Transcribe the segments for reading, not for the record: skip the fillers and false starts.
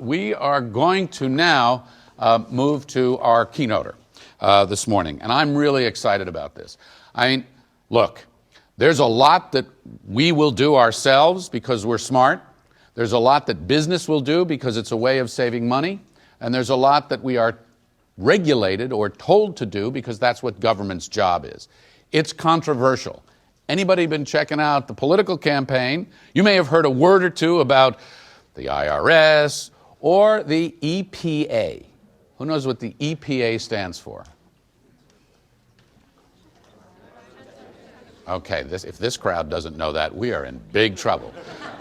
We are going to now move to our keynoter this morning, and I'm really excited about this. I mean, look, there's a lot that we will do ourselves because we're smart. There's a lot that business will do because it's a way of saving money. And there's a lot that we are regulated or told to do because that's what government's job is. It's controversial. Anybody been checking out the political campaign? You may have heard a word or two about the IRS or the EPA. Who knows what the EPA stands for? Okay, if this crowd doesn't know that, we are in big trouble.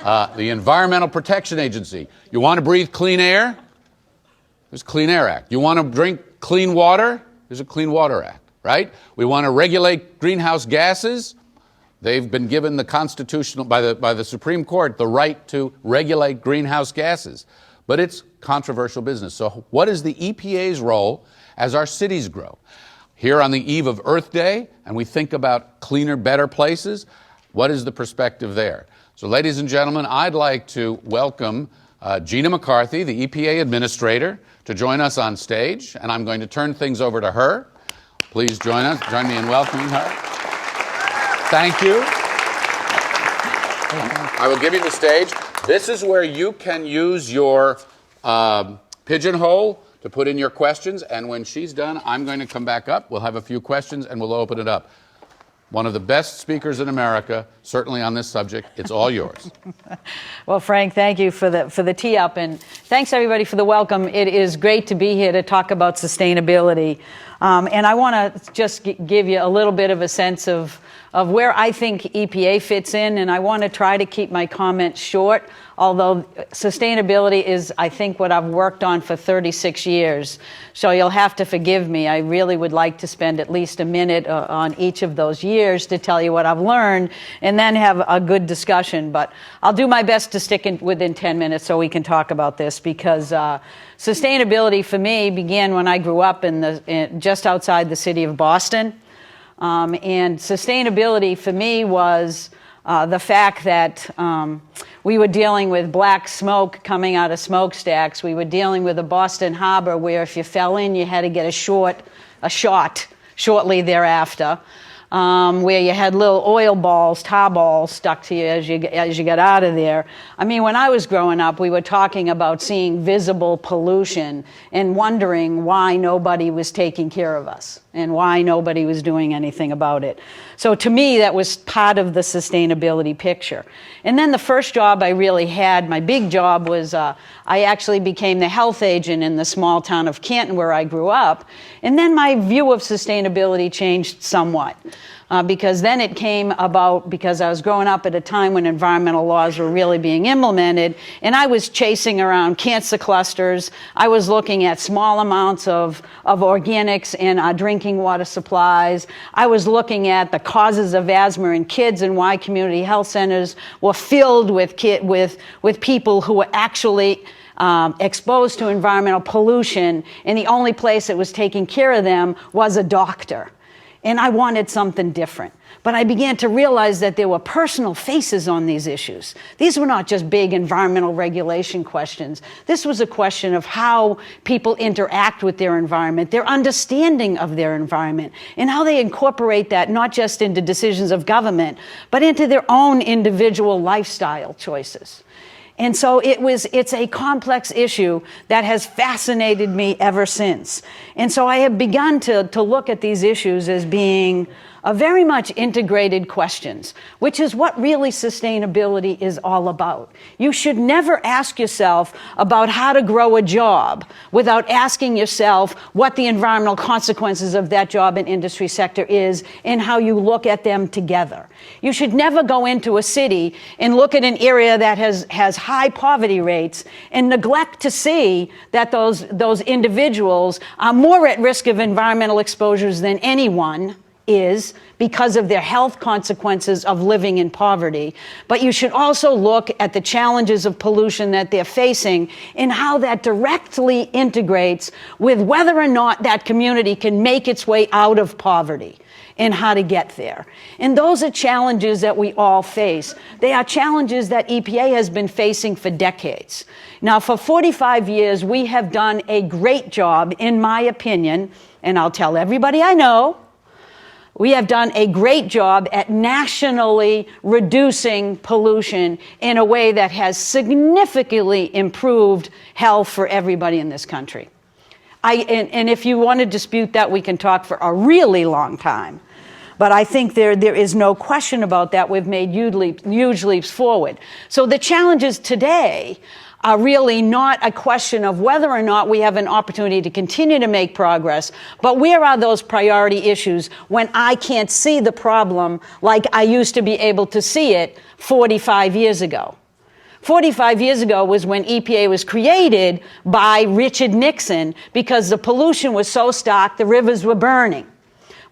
The Environmental Protection Agency. You want to breathe clean air? There's a Clean Air Act. You want to drink clean water? There's a Clean Water Act, right? We want to regulate greenhouse gases. They've been given the constitutional, by the Supreme Court, the right to regulate greenhouse gases. But it's controversial business. So what is the EPA's role as our cities grow? Here on the eve of Earth Day, and we think about cleaner, better places, what is the perspective there? So ladies and gentlemen, I'd like to welcome Gina McCarthy, the EPA administrator, to join us on stage, and I'm going to turn things over to her. Please join me in welcoming her. Thank you. I will give you the stage. This is where you can use your Pigeon Hole to put in your questions, and when she's done, I'm going to come back up. We'll have a few questions, and we'll open it up. One of the best speakers in America, certainly on this subject. It's all yours. Well, Frank, thank you for the tee up, and thanks everybody for the welcome. It is great to be here to talk about sustainability, and I want to just give you a little bit of a sense of where I think EPA fits in, and I want to try to keep my comments short, although sustainability is, I think, what I've worked on for 36 years. So you'll have to forgive me. I really would like to spend at least a minute on each of those years to tell you what I've learned and then have a good discussion. But I'll do my best to stick within 10 minutes so we can talk about this, because sustainability for me began when I grew up just outside the city of Boston. And sustainability for me was the fact that we were dealing with black smoke coming out of smokestacks. We were dealing with a Boston Harbor where if you fell in, you had to get a shot shortly thereafter, where you had little oil balls, tar balls stuck to you as you got out of there. I mean, when I was growing up, we were talking about seeing visible pollution and wondering why nobody was taking care of us and why nobody was doing anything about it. So to me, that was part of the sustainability picture. And then the first job I really had, my big job, was I actually became the health agent in the small town of Canton where I grew up. And then my view of sustainability changed somewhat. Because then it came about because I was growing up at a time when environmental laws were really being implemented, and I was chasing around cancer clusters. I was looking at small amounts of organics in our drinking water supplies. I was looking at the causes of asthma in kids and why community health centers were filled with people who were actually exposed to environmental pollution, and the only place that was taking care of them was a doctor. And I wanted something different. But I began to realize that there were personal faces on these issues. These were not just big environmental regulation questions. This was a question of how people interact with their environment, their understanding of their environment, and how they incorporate that not just into decisions of government, but into their own individual lifestyle choices. And so it's a complex issue that has fascinated me ever since. And so I have begun to look at these issues as being very much integrated questions, which is what really sustainability is all about. You should never ask yourself about how to grow a job without asking yourself what the environmental consequences of that job and industry sector is and how you look at them together. You should never go into a city and look at an area that has high poverty rates and neglect to see that those individuals are more at risk of environmental exposures than anyone is because of their health consequences of living in poverty, but you should also look at the challenges of pollution that they're facing and how that directly integrates with whether or not that community can make its way out of poverty and how to get there. And those are challenges that we all face. They are challenges that EPA has been facing for decades. Now, for 45 years, we have done a great job, in my opinion, and I'll tell everybody I know, we have done a great job at nationally reducing pollution in a way that has significantly improved health for everybody in this country. And if you want to dispute that, we can talk for a really long time. But I think there is no question about that. We've made huge leaps forward. So the challenges today are really not a question of whether or not we have an opportunity to continue to make progress, but where are those priority issues when I can't see the problem like I used to be able to see it 45 years ago. 45 years ago was when EPA was created by Richard Nixon because the pollution was so stark the rivers were burning.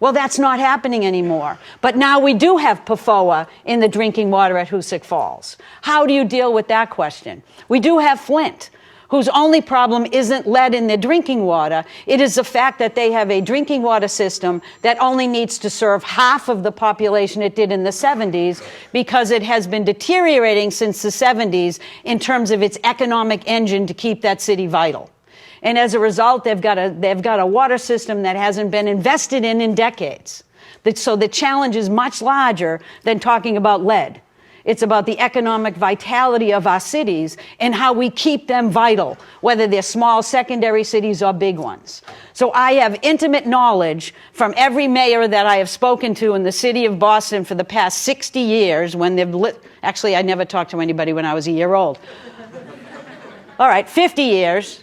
Well, that's not happening anymore. But now we do have PFOA in the drinking water at Hoosick Falls. How do you deal with that question? We do have Flint, whose only problem isn't lead in their drinking water. It is the fact that they have a drinking water system that only needs to serve half of the population it did in the 70s because it has been deteriorating since the 70s in terms of its economic engine to keep that city vital. And as a result, they've got a water system that hasn't been invested in decades. So the challenge is much larger than talking about lead. It's about the economic vitality of our cities and how we keep them vital, whether they're small secondary cities or big ones. So I have intimate knowledge from every mayor that I have spoken to in the city of Boston for the past 60 years when actually, I never talked to anybody when I was a year old. All right, 50 years.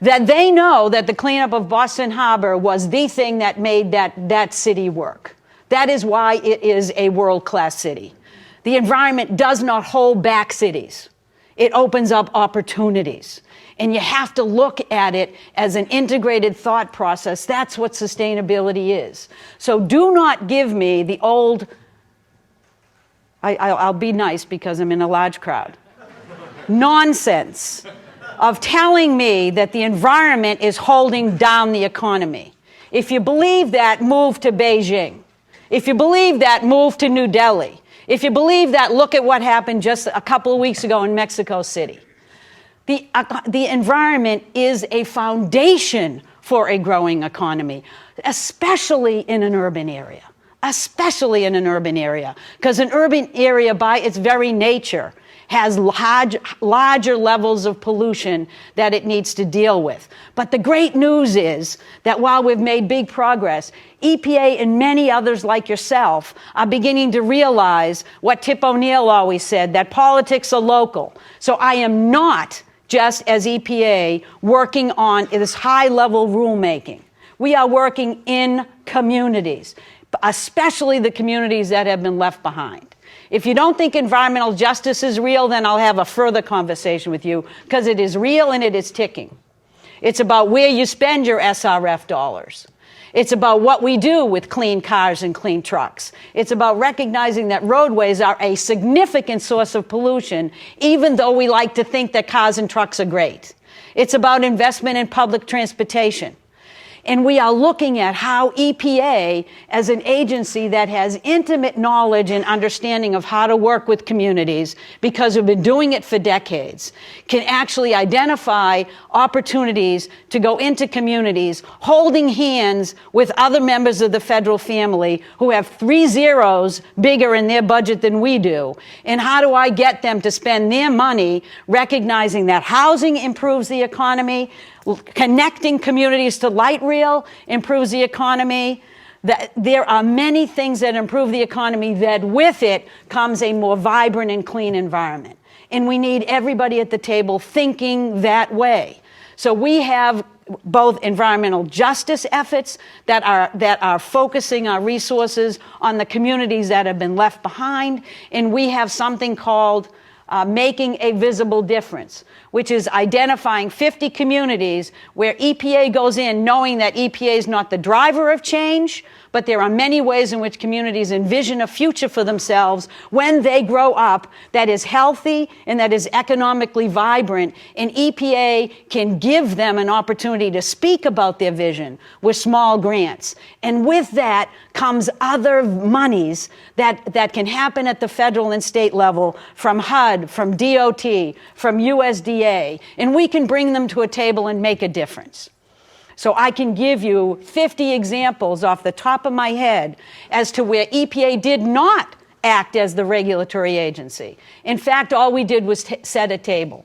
That they know that the cleanup of Boston Harbor was the thing that made that city work. That is why it is a world-class city. The environment does not hold back cities. It opens up opportunities. And you have to look at it as an integrated thought process. That's what sustainability is. So do not give me the old, I'll be nice because I'm in a large crowd, nonsense of telling me that the environment is holding down the economy. If you believe that, move to Beijing. If you believe that, move to New Delhi. If you believe that, look at what happened just a couple of weeks ago in Mexico City. The environment is a foundation for a growing economy, especially in an urban area. Especially in an urban area. Because an urban area, by its very nature, has larger levels of pollution that it needs to deal with. But the great news is that while we've made big progress, EPA and many others like yourself are beginning to realize what Tip O'Neill always said, that politics are local. So I am not, just as EPA, working on this high-level rulemaking. We are working in communities, especially the communities that have been left behind. If you don't think environmental justice is real, then I'll have a further conversation with you, because it is real and it is ticking. It's about where you spend your SRF dollars. It's about what we do with clean cars and clean trucks. It's about recognizing that roadways are a significant source of pollution, even though we like to think that cars and trucks are great. It's about investment in public transportation. And we are looking at how EPA, as an agency that has intimate knowledge and understanding of how to work with communities, because we've been doing it for decades, can actually identify opportunities to go into communities, holding hands with other members of the federal family who have 3 zeros bigger in their budget than we do. And how do I get them to spend their money recognizing that housing improves the economy, connecting communities to light rail improves the economy. That there are many things that improve the economy, that with it comes a more vibrant and clean environment. And we need everybody at the table thinking that way. So we have both environmental justice efforts that are focusing our resources on the communities that have been left behind, and we have something called making a visible difference, which is identifying 50 communities where EPA goes in knowing that EPA is not the driver of change, but there are many ways in which communities envision a future for themselves when they grow up that is healthy and that is economically vibrant, and EPA can give them an opportunity to speak about their vision with small grants. And with that comes other monies that can happen at the federal and state level from HUD, from DOT, from USDA, and we can bring them to a table and make a difference. So I can give you 50 examples off the top of my head as to where EPA did not act as the regulatory agency. In fact, all we did was set a table.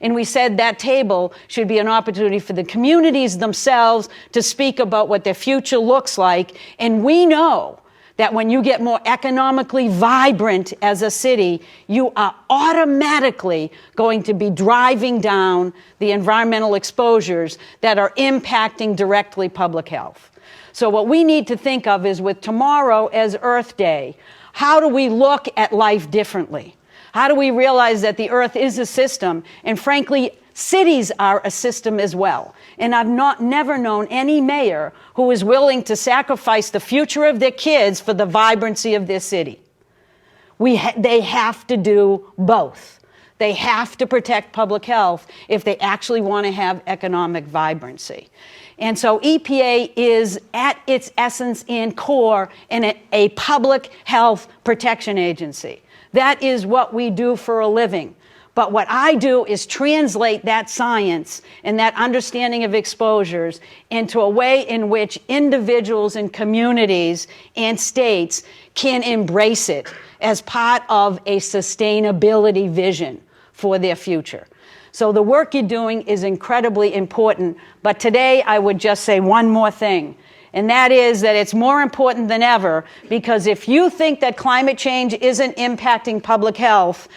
And we said that table should be an opportunity for the communities themselves to speak about what their future looks like. And we know that when you get more economically vibrant as a city, you are automatically going to be driving down the environmental exposures that are impacting directly public health. So what we need to think of is, with tomorrow as Earth Day, how do we look at life differently? How do we realize that the Earth is a system, and frankly, cities are a system as well? And I've never known any mayor who is willing to sacrifice the future of their kids for the vibrancy of their city. They have to do both. They have to protect public health if they actually want to have economic vibrancy. And so EPA is, at its essence and core, a public health protection agency. That is what we do for a living. But what I do is translate that science and that understanding of exposures into a way in which individuals and communities and states can embrace it as part of a sustainability vision for their future. So the work you're doing is incredibly important. But today I would just say one more thing. And that is that it's more important than ever, because if you think that climate change isn't impacting public health,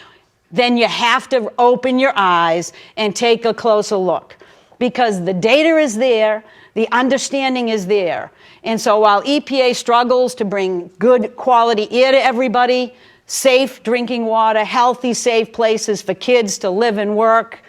then you have to open your eyes and take a closer look, because the data is there, the understanding is there. And so while EPA struggles to bring good quality air to everybody, safe drinking water, healthy, safe places for kids to live and work,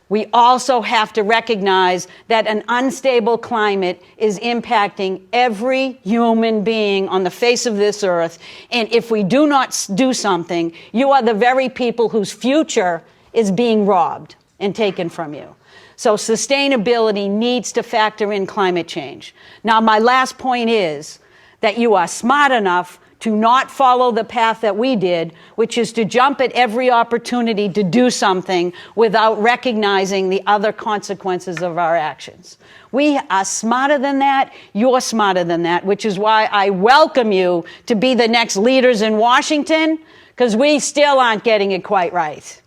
we also have to recognize that an unstable climate is impacting every human being on the face of this earth. And if we do not do something, you are the very people whose future is being robbed and taken from you. So sustainability needs to factor in climate change. Now, my last point is that you are smart enough to not follow the path that we did, which is to jump at every opportunity to do something without recognizing the other consequences of our actions. We are smarter than that. You're smarter than that, which is why I welcome you to be the next leaders in Washington, because we still aren't getting it quite right.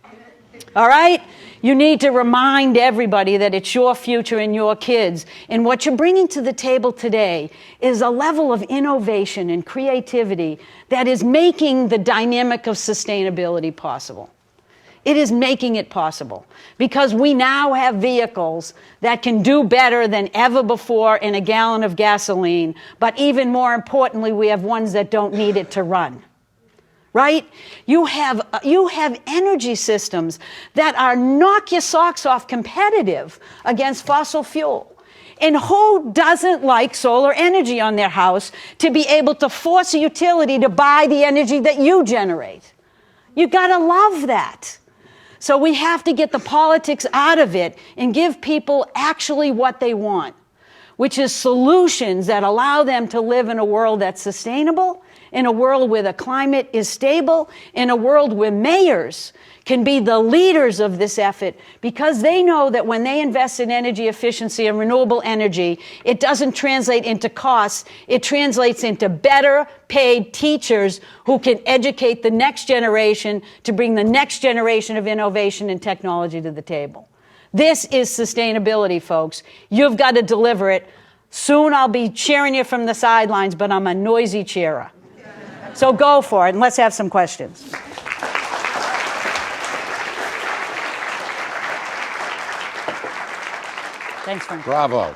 All right? You need to remind everybody that it's your future and your kids. And what you're bringing to the table today is a level of innovation and creativity that is making the dynamic of sustainability possible. It is making it possible because we now have vehicles that can do better than ever before in a gallon of gasoline. But even more importantly, we have ones that don't need it to run. Right? You have energy systems that are knock your socks off competitive against fossil fuel. And who doesn't like solar energy on their house to be able to force a utility to buy the energy that you generate? You gotta love that. So we have to get the politics out of it and give people actually what they want, which is solutions that allow them to live in a world that's sustainable, in a world where the climate is stable, in a world where mayors can be the leaders of this effort, because they know that when they invest in energy efficiency and renewable energy, it doesn't translate into costs, it translates into better paid teachers who can educate the next generation to bring the next generation of innovation and technology to the table. This is sustainability, folks. You've got to deliver it. Soon I'll be cheering you from the sidelines, but I'm a noisy cheerer. So go for it, and let's have some questions. Thanks, Frank. Bravo.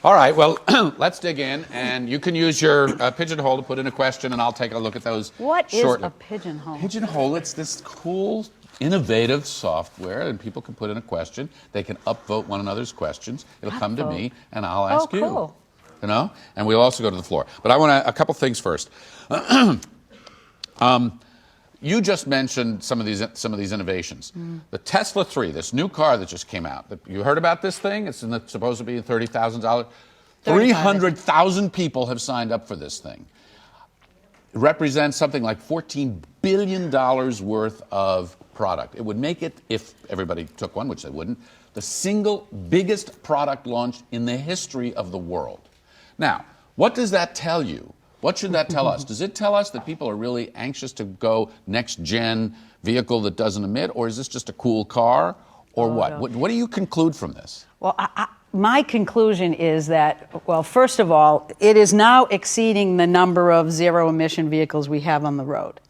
All right, well, let's dig in, and you can use your pigeonhole to put in a question, and I'll take a look at those What shortly. is a pigeonhole? Pigeonhole, it's this cool innovative software, and people can put in a question. They can upvote one another's questions. It'll come to me, and I'll ask you. Cool. You know, and we'll also go to the floor. But I want a couple things first. You just mentioned some of these innovations. The Tesla 3, this new car that just came out. You heard about this thing? It's supposed to be $30,000. 300,000 people have signed up for this thing. It represents something like $14 billion worth of product. It would make it, if everybody took one, which they wouldn't, the single biggest product launch in the history of the world. Now, what does that tell you? What should that tell us? Does it tell us that people are really anxious to go next-gen vehicle that doesn't emit, or is this just a cool car, or what? No. What do you conclude from this? Well, my conclusion is that, well, first of all, it is now exceeding the number of zero-emission vehicles we have on the road.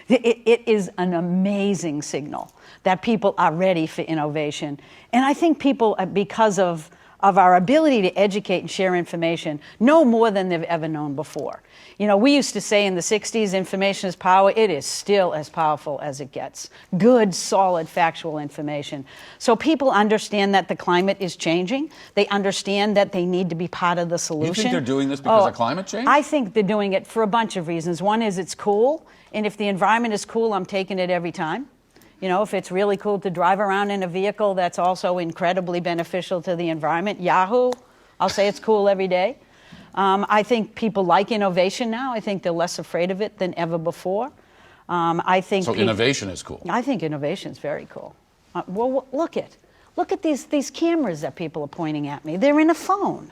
It is an amazing signal that people are ready for innovation. And I think people, because of our ability to educate and share information, know more than they've ever known before. You know, we used to say in the 60s, information is power. It is still as powerful as it gets. Good, solid, factual information. So people understand that the climate is changing. They understand that they need to be part of the solution. You think they're doing this because of climate change? I think they're doing it for a bunch of reasons. One is it's cool, and if the environment is cool, I'm taking it every time. You know, if it's really cool to drive around in a vehicle that's also incredibly beneficial to the environment, yahoo, I'll say it's cool every day. I think people like innovation now. I think they're less afraid of it than ever before. I think so innovation is cool. I think innovation is very cool. Well, look at these cameras that people are pointing at me. They're in a phone.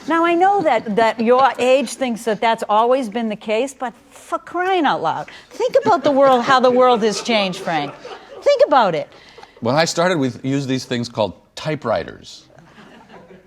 Now, I know that your age thinks that that's always been the case, but for crying out loud, think about the world, how the world has changed, Frank. Think about it. When I started, we used these things called typewriters.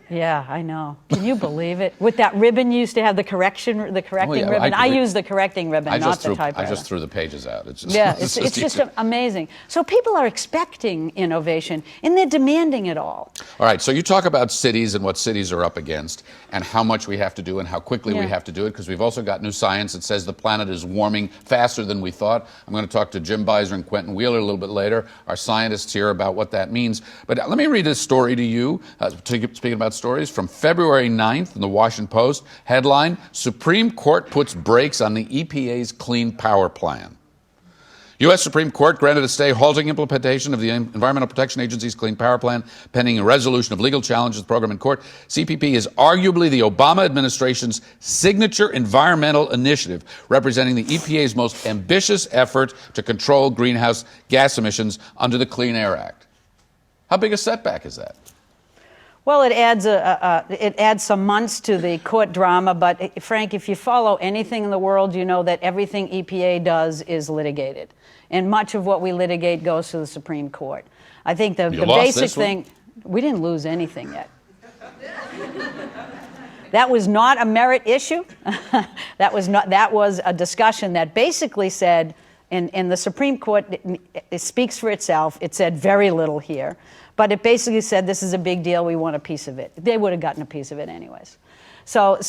Yeah, I know. Can you believe it? With that ribbon, you used to have the correcting ribbon. I use the correcting ribbon, not the typewriter. I just threw the pages out. It's just, yeah, it's just amazing. So people are expecting innovation, and they're demanding it all. All right, so you talk about cities and what cities are up against and how much we have to do and how quickly we have to do it, because we've also got new science that says the planet is warming faster than we thought. I'm going to talk to Jim Beiser and Quentin Wheeler a little bit later, our scientists here, about what that means. But let me read this story to you, speaking about stories, from February 9th in the Washington Post. Headline, Supreme Court puts brakes on the EPA's Clean Power Plan. U.S. Supreme Court granted a stay halting implementation of the Environmental Protection Agency's Clean Power Plan pending a resolution of legal challenges to the program in court. CPP is arguably the Obama administration's signature environmental initiative, representing the EPA's most ambitious effort to control greenhouse gas emissions under the Clean Air Act. How big a setback is that? Well, it adds some months to the court drama, but Frank, if you follow anything in the world, you know that everything EPA does is litigated. And much of what we litigate goes to the Supreme Court. I think the basic thing, we didn't lose anything yet. That was not a merit issue. That was a discussion that basically said, and the Supreme Court, it speaks for itself. It said very little here. But it basically said, this is a big deal, we want a piece of it. They would have gotten a piece of it anyways. So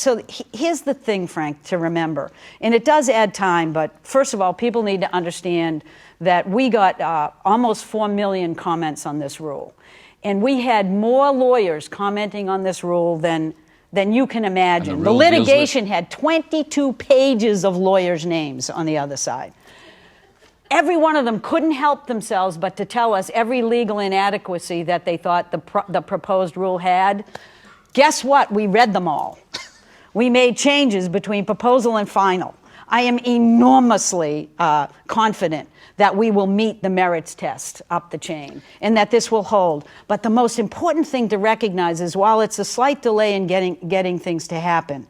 here's the thing, Frank, to remember. And it does add time, but first of all, people need to understand that we got almost 4 million comments on this rule. And we had more lawyers commenting on this rule than you can imagine. The litigation had 22 pages of lawyers' names on the other side. Every one of them couldn't help themselves but to tell us every legal inadequacy that they thought the proposed rule had. Guess what? We read them all. We made changes between proposal and final. I am enormously confident that we will meet the merits test up the chain and that this will hold. But the most important thing to recognize is while it's a slight delay in getting things to happen,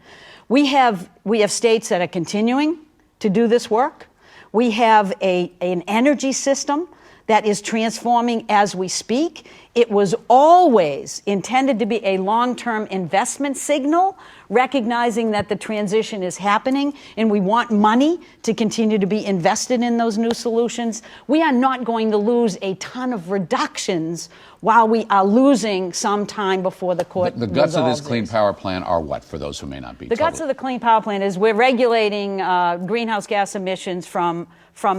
we have states that are continuing to do this work. We have an energy system that is transforming as we speak. It was always intended to be a long-term investment signal recognizing that the transition is happening and we want money to continue to be invested in those new solutions, we are not going to lose a ton of reductions while we are losing some time before the court The guts of this resolves Clean this. Power Plan are what, for those who may not be The guts of the Clean Power Plan is we're regulating greenhouse gas emissions from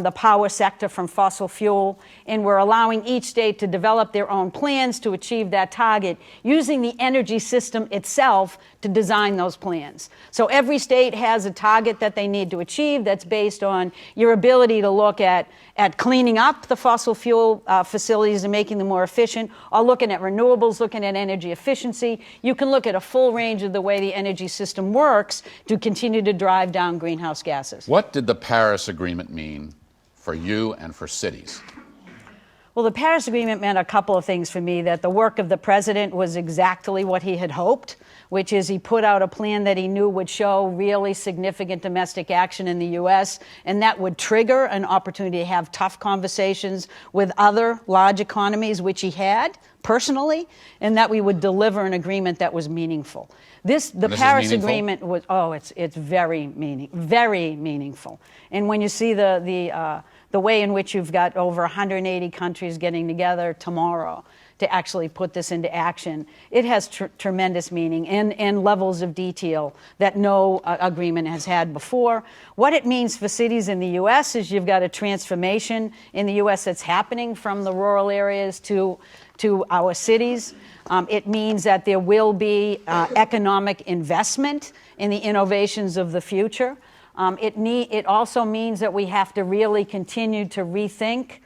the power sector, from fossil fuel, and we're allowing each state to develop their own plans to achieve that target using the energy system itself to design those plans. So every state has a target that they need to achieve that's based on your ability to look at cleaning up the fossil fuel facilities and making them more efficient, or looking at renewables, looking at energy efficiency. You can look at a full range of the way the energy system works to continue to drive down greenhouse gases. What did the Paris Agreement mean for you and for cities? Well, the Paris Agreement meant a couple of things for me, that the work of the president was exactly what he had hoped, which is he put out a plan that he knew would show really significant domestic action in the U.S., and that would trigger an opportunity to have tough conversations with other large economies, which he had personally, and that we would deliver an agreement that was meaningful. The Paris Agreement was, it's very meaningful. And when you see the way in which you've got over 180 countries getting together tomorrow to actually put this into action, it has tremendous meaning and levels of detail that no agreement has had before. What it means for cities in the U.S. is you've got a transformation in the U.S. that's happening from the rural areas to our cities. It means that there will be economic investment in the innovations of the future. It also means that we have to really continue to rethink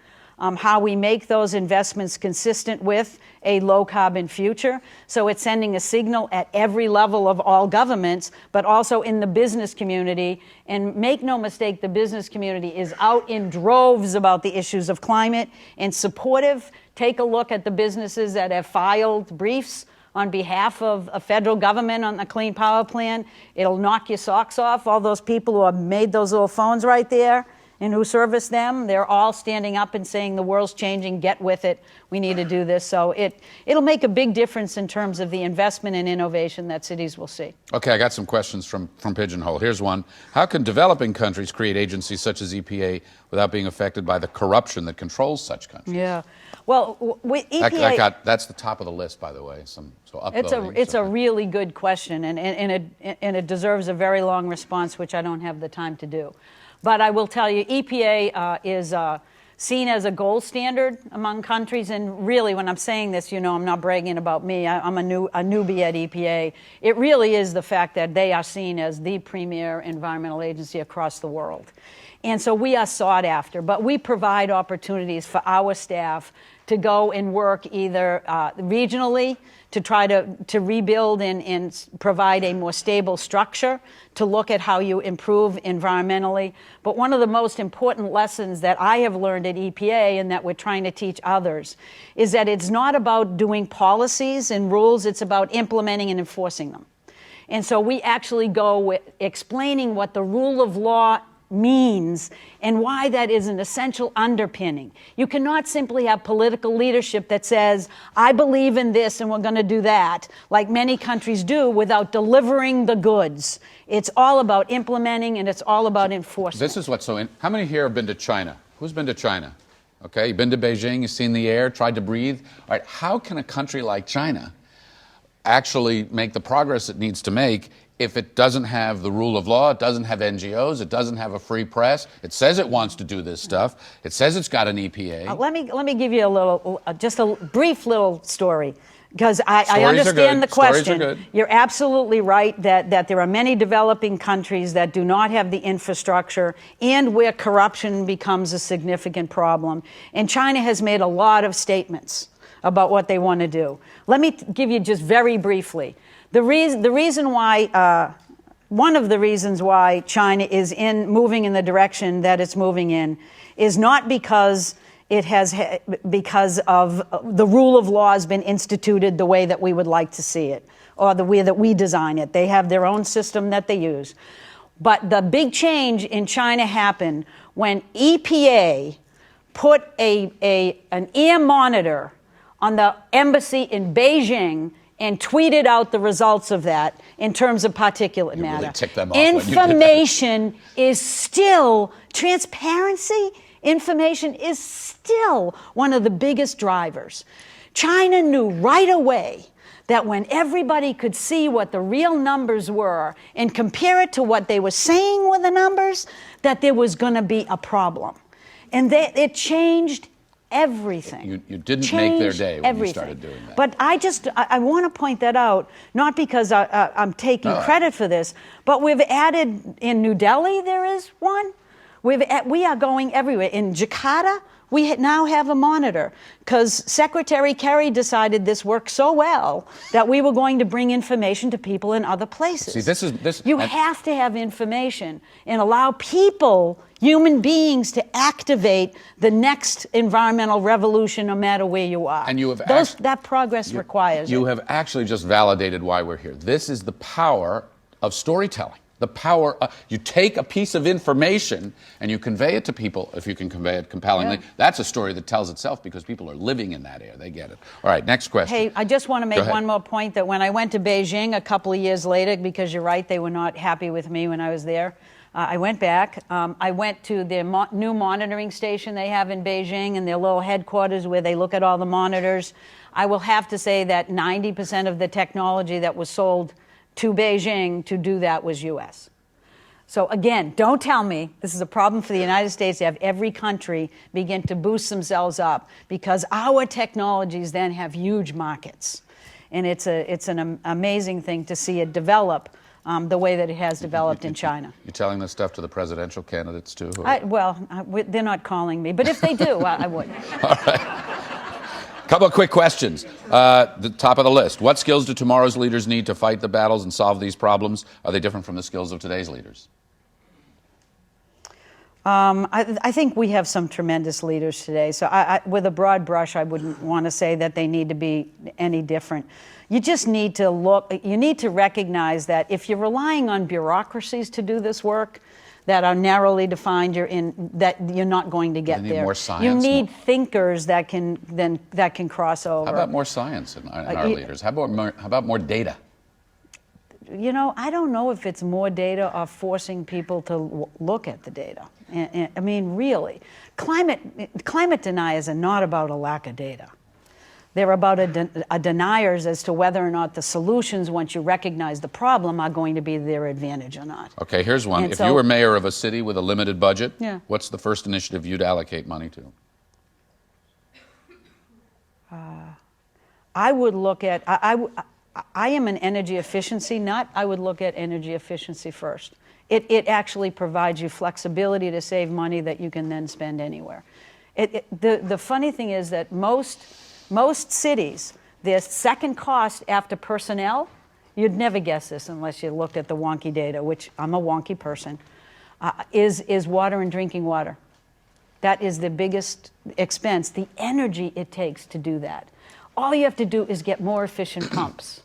how we make those investments consistent with a low-carbon future. So it's sending a signal at every level of all governments, but also in the business community. And make no mistake, the business community is out in droves about the issues of climate and supportive. Take a look at the businesses that have filed briefs on behalf of a federal government on the Clean Power Plan. It'll knock your socks off. All those people who have made those little phones right there and who service them, they're all standing up and saying the world's changing, get with it, we need to do this. So it'll make a big difference in terms of the investment and innovation that cities will see. Okay, I got some questions from Pigeon Hole. Here's one. How can developing countries create agencies such as EPA without being affected by the corruption that controls such countries? Yeah. Well, with EPA... That's the top of the list, by the way. It's a really good question, and it deserves a very long response, which I don't have the time to do. But I will tell you, EPA is seen as a gold standard among countries. And really, when I'm saying this, I'm not bragging about me. I'm a newbie at EPA. It really is the fact that they are seen as the premier environmental agency across the world. And so we are sought after, but we provide opportunities for our staff to go and work either regionally to try to rebuild and provide a more stable structure, to look at how you improve environmentally. But one of the most important lessons that I have learned at EPA and that we're trying to teach others is that it's not about doing policies and rules, it's about implementing and enforcing them. And so we actually go with explaining what the rule of law means and why that is an essential underpinning. You cannot simply have political leadership that says, I believe in this and we're going to do that, like many countries do, without delivering the goods. It's all about implementing and it's all about enforcing. This is what's how many here have been to China? Who's been to China? Okay, you've been to Beijing, you've seen the air, tried to breathe. All right, how can a country like China actually make the progress it needs to make if it doesn't have the rule of law, it doesn't have NGOs, it doesn't have a free press? It says it wants to do this stuff. It says it's got an EPA. Let me give you a little, just a brief little story, because I understand the question. You're absolutely right that there are many developing countries that do not have the infrastructure and where corruption becomes a significant problem. And China has made a lot of statements about what they want to do. Let me give you just very briefly. One of the reasons why China is moving in the direction that it's moving in is not because because of the rule of law has been instituted the way that we would like to see it, or the way that we design it. They have their own system that they use. But the big change in China happened when EPA put an air monitor on the embassy in Beijing and tweeted out the results of that in terms of particulate matter. Really ticked them off when you did that. Information is still, transparency, information is still one of the biggest drivers. China knew right away that when everybody could see what the real numbers were and compare it to what they were saying were the numbers, that there was going to be a problem. And it changed everything. You didn't make their day when you started doing that. But I want to point that out, not because I'm taking credit for this, but we've added, in New Delhi there is one. We are going everywhere. In Jakarta, we now have a monitor because Secretary Kerry decided this worked so well that we were going to bring information to people in other places. See, you have to have information and allow people, human beings, to activate the next environmental revolution no matter where you are. And you have that progress requires You it. have actually just validated why we're here. This is the power of storytelling. The power, you take a piece of information and you convey it to people, if you can convey it compellingly. Yeah. That's a story that tells itself because people are living in that air. They get it. All right, next question. Hey, I just want to make one more point that when I went to Beijing a couple of years later, because you're right, they were not happy with me when I was there, I went back. I went to their new monitoring station they have in Beijing and their little headquarters where they look at all the monitors. I will have to say that 90% of the technology that was sold to Beijing to do that was U.S. So again, don't tell me this is a problem for the United States to have every country begin to boost themselves up because our technologies then have huge markets. And it's an amazing thing to see it develop the way that it has developed in China. You're telling this stuff to the presidential candidates too? They're not calling me, but if they do, I would. All right. Couple of quick questions. The top of the list. What skills do tomorrow's leaders need to fight the battles and solve these problems? Are they different from the skills of today's leaders? I think we have some tremendous leaders today. So with a broad brush, I wouldn't want to say that they need to be any different. You just need to you need to recognize that if you're relying on bureaucracies to do this work, that are narrowly defined, that you're not going to get there. More science, you need thinkers that can cross over. How about more science in our leaders? How about more data? You know, I don't know if it's more data or forcing people to look at the data. I mean, really, climate deniers are not about a lack of data. They're about a deniers as to whether or not the solutions, once you recognize the problem, are going to be to their advantage or not. Okay, here's one. If you were mayor of a city with a limited budget, what's the first initiative you'd allocate money to? I would look at, I am an energy efficiency nut. I would look at energy efficiency first. It actually provides you flexibility to save money that you can then spend anywhere. The funny thing is that most cities, their second cost after personnel, you'd never guess this unless you looked at the wonky data, which I'm a wonky person, is water and drinking water. That is the biggest expense, the energy it takes to do that. All you have to do is get more efficient pumps,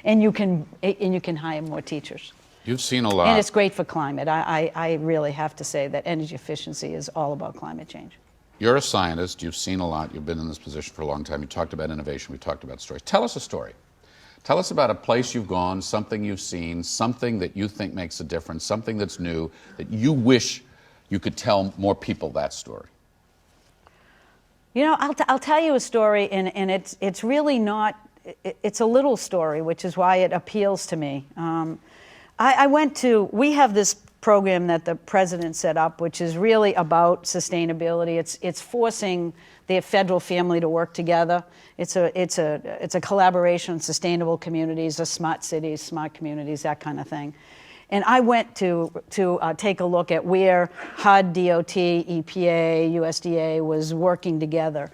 and you can hire more teachers. You've seen a lot. And it's great for climate. I really have to say that energy efficiency is all about climate change. You're a scientist. You've seen a lot. You've been in this position for a long time. You talked about innovation. We talked about stories. Tell us a story. Tell us about a place you've gone, something you've seen, something that you think makes a difference, something that's new, that you wish you could tell more people that story. You know, I'll tell you a story, and it's really not, it's a little story, which is why it appeals to me. We have this program that the president set up, which is really about sustainability. It's forcing the federal family to work together. It's a collaboration on sustainable communities, smart cities, smart communities, that kind of thing. And I went to take a look at where HUD, DOT, EPA, USDA was working together.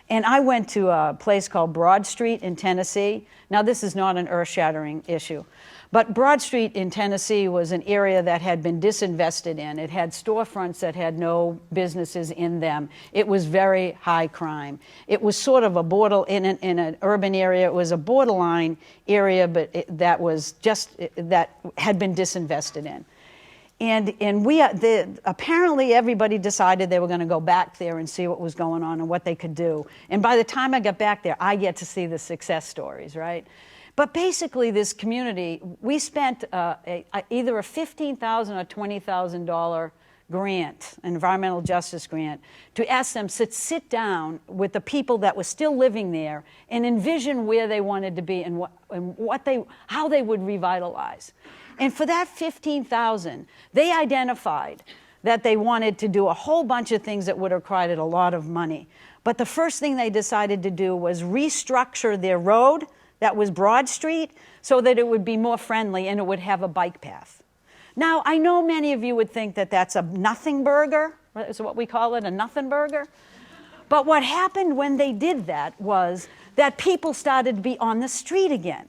And I went to a place called Broad Street in Tennessee. Now, this is not an earth-shattering issue. But Broad Street in Tennessee was an area that had been disinvested in. It had storefronts that had no businesses in them. It was very high crime. It was sort of a in an urban area. It was a borderline area, but that had been disinvested in. And apparently everybody decided they were going to go back there and see what was going on and what they could do. And by the time I got back there, I get to see the success stories, right? But basically, this community, we spent either a $15,000 or $20,000 grant, an environmental justice grant, to ask them to sit down with the people that were still living there and envision where they wanted to be and how they would revitalize. And for that $15,000, they identified that they wanted to do a whole bunch of things that would have required a lot of money. But the first thing they decided to do was restructure their road, that was Broad Street, so that it would be more friendly and it would have a bike path. Now, I know many of you would think that that's a nothing burger, is what we call it, a nothing burger. But what happened when they did that was that people started to be on the street again.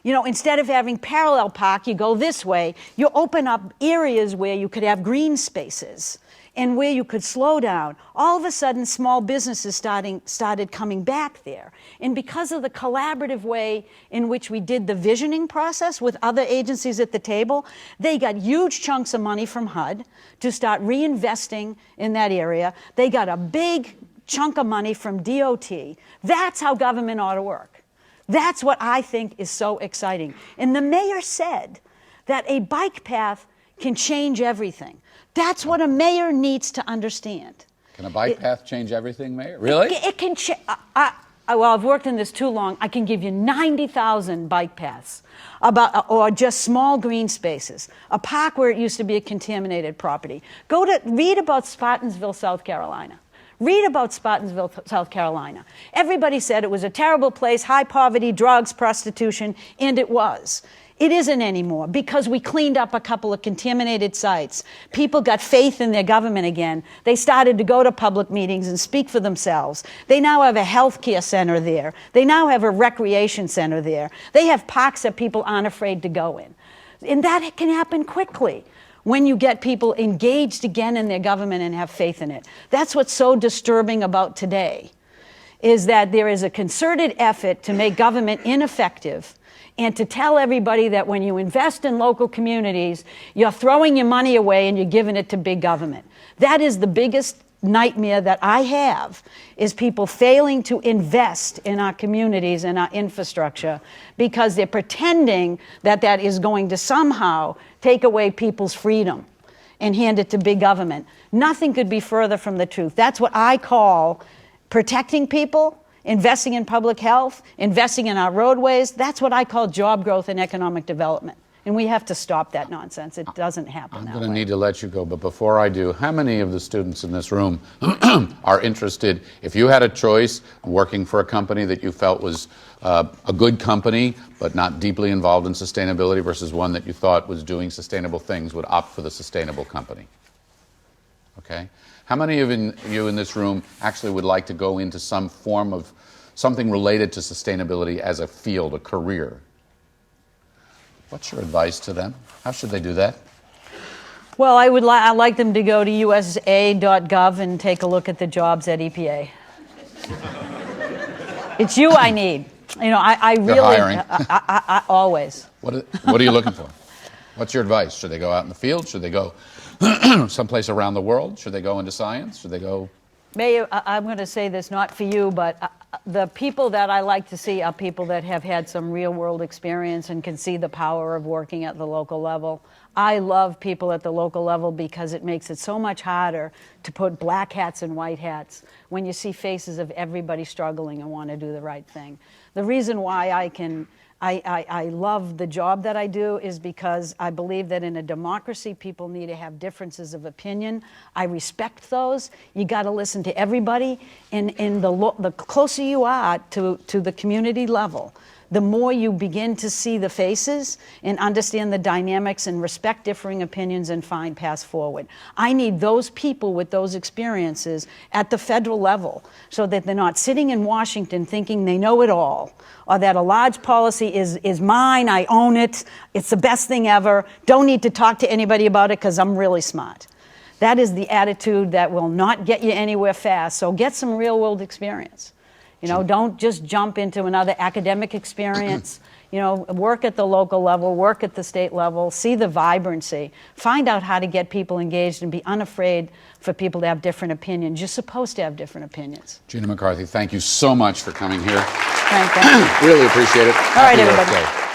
You know, instead of having parallel park, you go this way, you open up areas where you could have green spaces and where you could slow down. All of a sudden, small businesses started coming back there. And because of the collaborative way in which we did the visioning process with other agencies at the table, they got huge chunks of money from HUD to start reinvesting in that area. They got a big chunk of money from DOT. That's how government ought to work. That's what I think is so exciting. And the mayor said that a bike path can change everything. That's what a mayor needs to understand. Can a bike path change everything, Mayor? Really? It can change. Well, I've worked in this too long. I can give you 90,000 bike paths, or just small green spaces. A park where it used to be a contaminated property. Read about Spartansville, South Carolina. Read about Spartansville, South Carolina. Everybody said it was a terrible place, high poverty, drugs, prostitution, and it was. It isn't anymore because we cleaned up a couple of contaminated sites. People got faith in their government again. They started to go to public meetings and speak for themselves. They now have a health care center there. They now have a recreation center there. They have parks that people aren't afraid to go in. And that can happen quickly when you get people engaged again in their government and have faith in it. That's what's so disturbing about today, is that there is a concerted effort to make government ineffective and to tell everybody that when you invest in local communities, you're throwing your money away and you're giving it to big government. That is the biggest nightmare that I have, is people failing to invest in our communities and our infrastructure because they're pretending that that is going to somehow take away people's freedom and hand it to big government. Nothing could be further from the truth. That's what I call protecting people, investing in public health, investing in our roadways. That's what I call job growth and economic development. And we have to stop that nonsense. It doesn't happen that way. I'm going to need to let you go, but before I do, how many of the students in this room are interested, if you had a choice, working for a company that you felt was a good company, but not deeply involved in sustainability, versus one that you thought was doing sustainable things, would opt for the sustainable company? Okay? How many of you in this room actually would like to go into some form of something related to sustainability as a field, a career? What's your advice to them? How should they do that? Well, I'd like them to go to usa.gov and take a look at the jobs at EPA. It's you I need. You know, I really... You're hiring. I always. What are you looking for? What's your advice? Should they go out in the field? Should they go someplace around the world? Should they go into science? Should they go... Mayor, I'm going to say this not for you, but the people that I like to see are people that have had some real-world experience and can see the power of working at the local level. I love people at the local level because it makes it so much harder to put black hats and white hats when you see faces of everybody struggling and want to do the right thing. The reason why I love the job that I do is because I believe that in a democracy, people need to have differences of opinion. I respect those. You got to listen to everybody. And the closer you are to the community level, the more you begin to see the faces and understand the dynamics and respect differing opinions and find paths forward. I need those people with those experiences at the federal level so that they're not sitting in Washington thinking they know it all, or that a large policy is mine, I own it, it's the best thing ever, don't need to talk to anybody about it because I'm really smart. That is the attitude that will not get you anywhere fast. So get some real world experience. You know, don't just jump into another academic experience. You know, work at the local level, work at the state level, see the vibrancy, find out how to get people engaged and be unafraid for people to have different opinions. You're supposed to have different opinions. Gina McCarthy, thank you so much for coming here. Thank you. Really appreciate it. All right, Happy everybody. birthday.